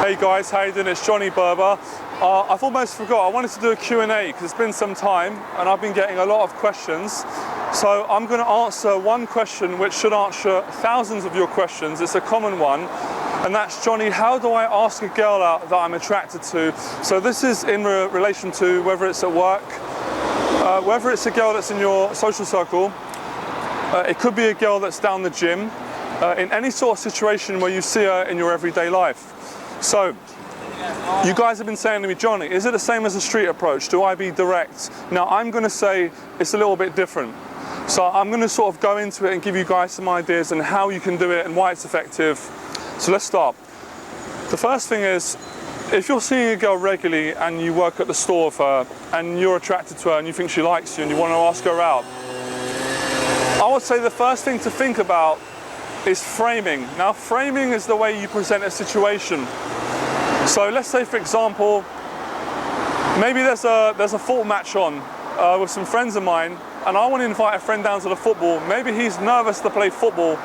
Hey guys, how you doing? It's Johnny Berba. I've almost forgot, I wanted to do a Q&A because it's been some time and I've been getting a lot of questions. So I'm going to answer one question which should answer thousands of your questions. It's a common one, and that's, Johnny, how do I ask a girl out that I'm attracted to? So this is in relation to whether it's at work, whether it's a girl that's in your social circle, it could be a girl that's down the gym, in any sort of situation where you see her in your everyday life. So, you guys have been saying to me, Johnny, is it the same as a street approach? Do I be direct? Now, I'm going to say it's a little bit different. So I'm going to sort of go into it and give you guys some ideas on how you can do it and why it's effective. So let's start. The first thing is, if you're seeing a girl regularly and you work at the store with her and you're attracted to her and you think she likes you and you want to ask her out, I would say the first thing to think about is framing. Now, framing is the way you present a situation. So let's say, for example, maybe there's a football match on with some friends of mine, and I want to invite a friend down to the football. Maybe he's nervous to play football,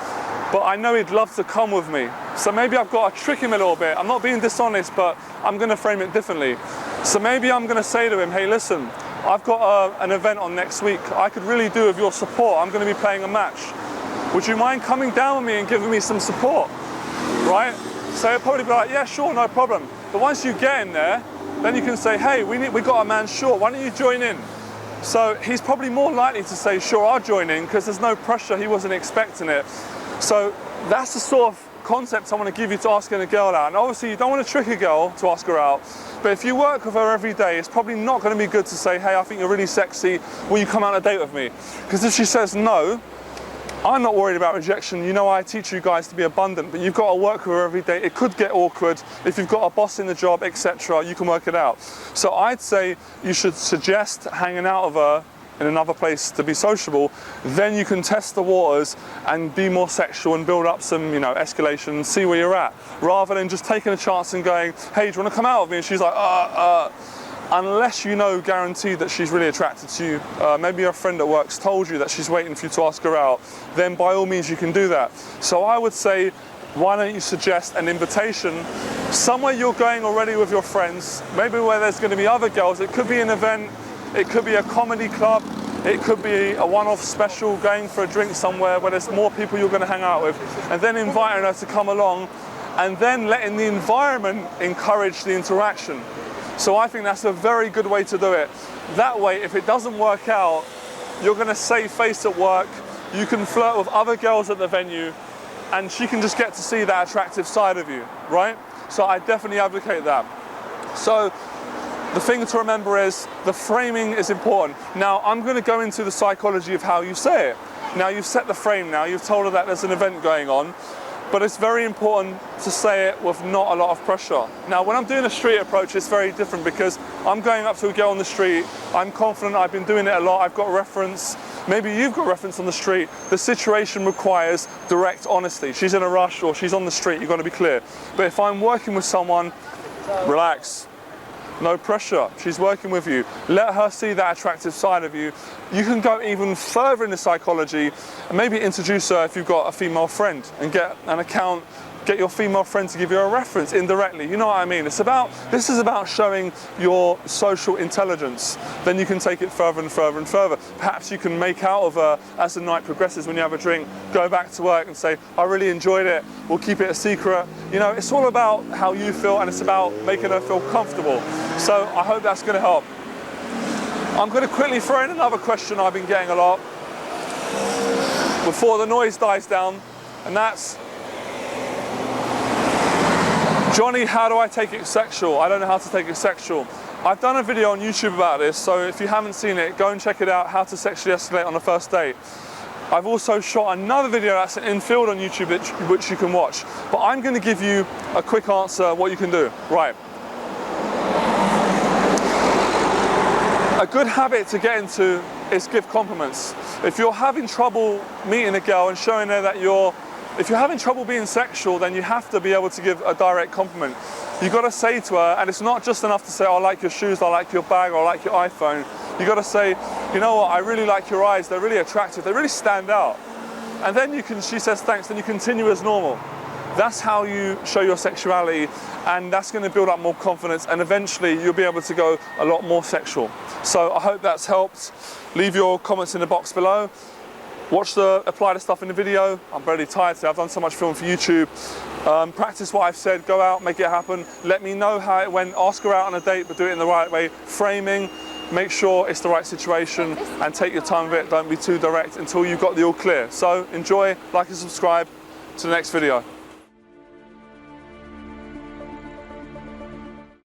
but I know he'd love to come with me. So maybe I've got to trick him a little bit. I'm not being dishonest, but I'm going to frame it differently. So maybe I'm going to say to him, hey, listen, I've got an event on next week. I could really do with your support. I'm going to be playing a match. Would you mind coming down with me and giving me some support, right? So he'll probably be like, yeah, sure, no problem. But once you get in there, then you can say, hey, we got a man short, why don't you join in? So he's probably more likely to say, sure, I'll join in, because there's no pressure, he wasn't expecting it. So that's the sort of concept I want to give you to asking a girl out. And obviously you don't want to trick a girl to ask her out, but if you work with her every day, it's probably not going to be good to say, hey, I think you're really sexy, will you come out on a date with me? Because if she says no, I'm not worried about rejection. You know, I teach you guys to be abundant, but you've got to work with her every day. It could get awkward. If you've got a boss in the job, etc., you can work it out. So I'd say you should suggest hanging out with her in another place to be sociable. Then you can test the waters and be more sexual and build up some, escalation and see where you're at. Rather than just taking a chance and going, hey, do you want to come out with me? And she's like, unless you know guaranteed that she's really attracted to you, maybe your friend at work's told you that she's waiting for you to ask her out, then by all means you can do that. So I would say, why don't you suggest an invitation somewhere you're going already with your friends, maybe where there's going to be other girls. It could be an event, it could be a comedy club, it could be a one-off special, going for a drink somewhere where there's more people you're going to hang out with, and then inviting her to come along, and then letting the environment encourage the interaction. So I think that's a very good way to do it. That way, if it doesn't work out, you're going to save face at work, you can flirt with other girls at the venue, and she can just get to see that attractive side of you, right? So I definitely advocate that. So the thing to remember is the framing is important. Now, I'm going to go into the psychology of how you say it. Now, you've set the frame now, you've told her that there's an event going on, but it's very important to say it with not a lot of pressure. Now, when I'm doing a street approach, it's very different because I'm going up to a girl on the street, I'm confident, I've been doing it a lot, I've got reference, maybe you've got reference on the street. The situation requires direct honesty. She's in a rush or she's on the street, you've got to be clear. But if I'm working with someone, relax. No pressure, she's working with you. Let her see that attractive side of you. You can go even further in the psychology and maybe introduce her if you've got a female friend and get your female friend to give you a reference indirectly. You know what I mean? This is about showing your social intelligence. Then you can take it further and further and further. Perhaps you can make out of her as the night progresses when you have a drink, go back to work and say, I really enjoyed it, we'll keep it a secret. It's all about how you feel and it's about making her feel comfortable. So I hope that's going to help. I'm going to quickly throw in another question I've been getting a lot before the noise dies down, and that's, Johnny, how do I take it sexual? I don't know how to take it sexual. I've done a video on YouTube about this, so if you haven't seen it, go and check it out, how to sexually escalate on a first date. I've also shot another video that's an infield on YouTube which you can watch. But I'm going to give you a quick answer what you can do. Right. A good habit to get into is give compliments. If you're having trouble meeting a girl and showing her that if you're having trouble being sexual, then you have to be able to give a direct compliment. You've got to say to her, and it's not just enough to say, I like your shoes, I like your bag, or I like your iPhone. You've got to say, you know what, I really like your eyes, they're really attractive, they really stand out. And then she says thanks, then you continue as normal. That's how you show your sexuality, and that's going to build up more confidence, and eventually you'll be able to go a lot more sexual. So I hope that's helped. Leave your comments in the box below. Apply the stuff in the video. I'm really tired today. I've done so much film for YouTube. Practice what I've said, go out, make it happen. Let me know how it went. Ask her out on a date, but do it in the right way. Framing, make sure it's the right situation, and take your time with it. Don't be too direct until you've got the all clear. So enjoy, like and subscribe. To the next video.